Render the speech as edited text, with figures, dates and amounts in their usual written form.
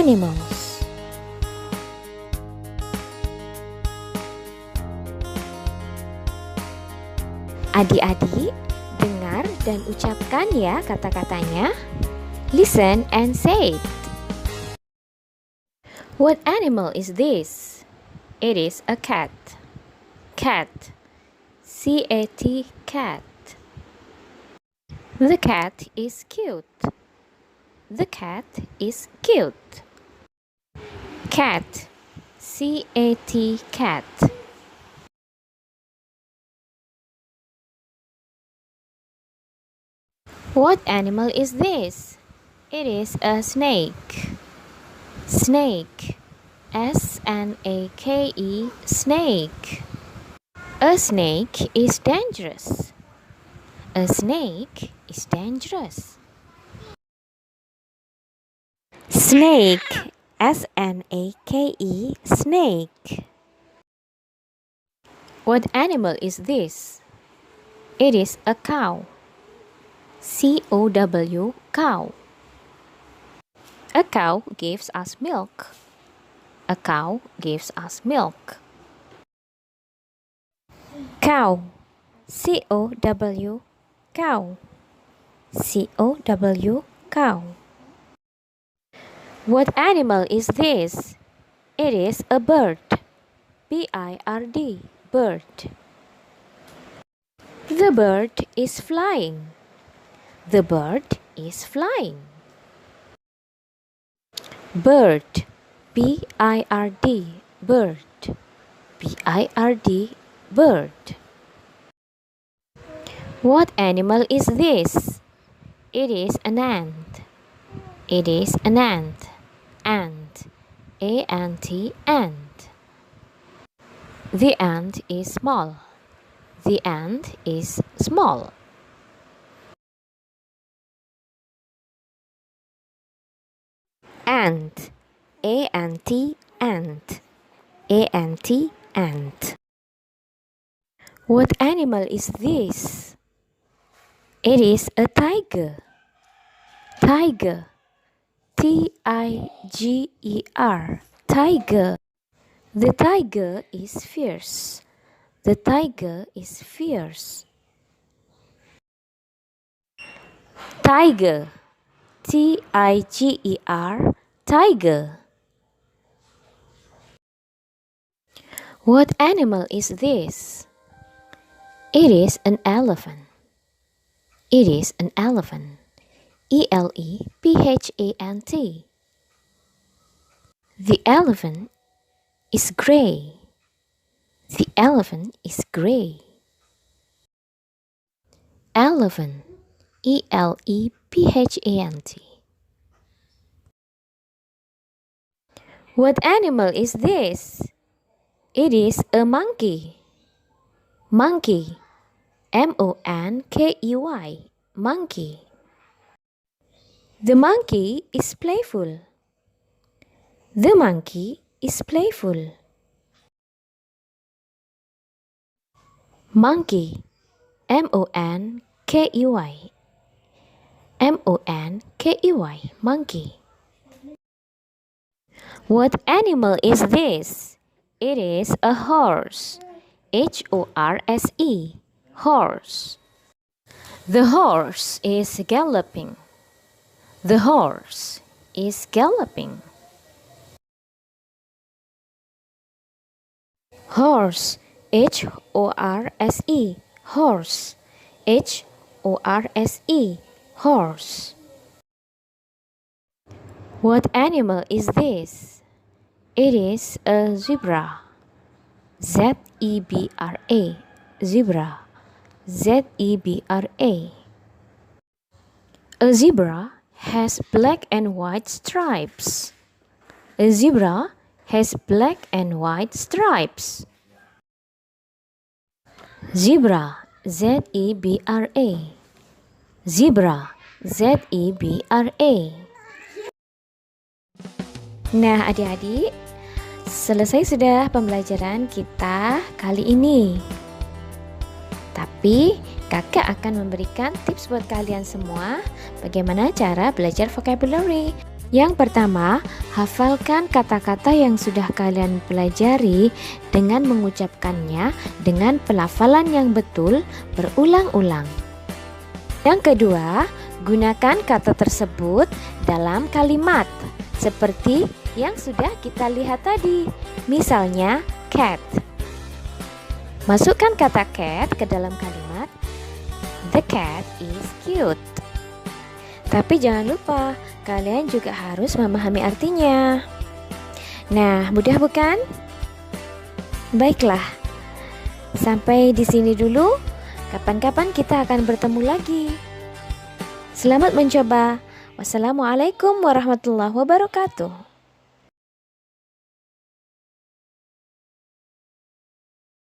animals? Adik-adik, dengar dan ucapkan ya kata-katanya. Listen and say it. What animal is this? It is a cat. Cat. C-A-T, cat. The cat is cute. The cat is cute. Cat. C-A-T, cat. What animal is this? It is a snake. Snake. S-N-A-K-E, snake. A snake is dangerous. A snake is dangerous. Snake. S-N-A-K-E, snake. What animal is this? It is a cow. C-O-W, cow. A cow gives us milk. A cow gives us milk. Cow. C-O-W, cow. C-O-W, cow. What animal is this? It is a bird. B-I-R-D, bird. The bird is flying. The bird is flying. Bird. B-I-R-D, bird. B-I-R-D, bird. What animal is this? It is an ant. It is an ant. Ant. A-N-T, ant. The ant is small. The ant is small. Ant. A-N-T, ant. A-N-T, ant. What animal is this? It is a tiger. Tiger. T-I-G-E-R, tiger. The tiger is fierce. The tiger is fierce. Tiger. T-I-G-E-R, tiger. What animal is this? It is an elephant. It is an elephant. E-L-E-P-H-A-N-T. The elephant is gray. The elephant is gray. Elephant. E-L-E-P-H-A-N-T. What animal is this? It is a monkey. Monkey. M-O-N-K-E-Y. Monkey. The monkey is playful. The monkey is playful. Monkey. M-O-N-K-E-Y. M-O-N-K-E-Y. Monkey. What animal is this? It is a horse. H-O-R-S-E. Horse. The horse is galloping. The horse is galloping. Horse. H-O-R-S-E. Horse. H-O-R-S-E. Horse. What animal is this? It is a zebra. Z-E-B-R-A. Zebra. Z-E-B-R-A. A zebra has black and white stripes. A zebra has black and white stripes. Zebra. Z-E-B-R-A. Zebra. Z-E-B-R-A. Nah, adik-adik, selesai sudah pembelajaran kita kali ini. Tapi, kakak akan memberikan tips buat kalian semua bagaimana cara belajar vocabulary. Yang pertama, hafalkan kata-kata yang sudah kalian pelajari dengan mengucapkannya dengan pelafalan yang betul berulang-ulang. Yang kedua, gunakan kata tersebut dalam kalimat seperti yang sudah kita lihat tadi. Misalnya, cat. Masukkan kata cat ke dalam kalimat. The cat is cute. Tapi jangan lupa, kalian juga harus memahami artinya. Nah, mudah bukan? Baiklah, sampai di sini dulu. Kapan-kapan kita akan bertemu lagi. Selamat mencoba. Wassalamualaikum warahmatullahi wabarakatuh.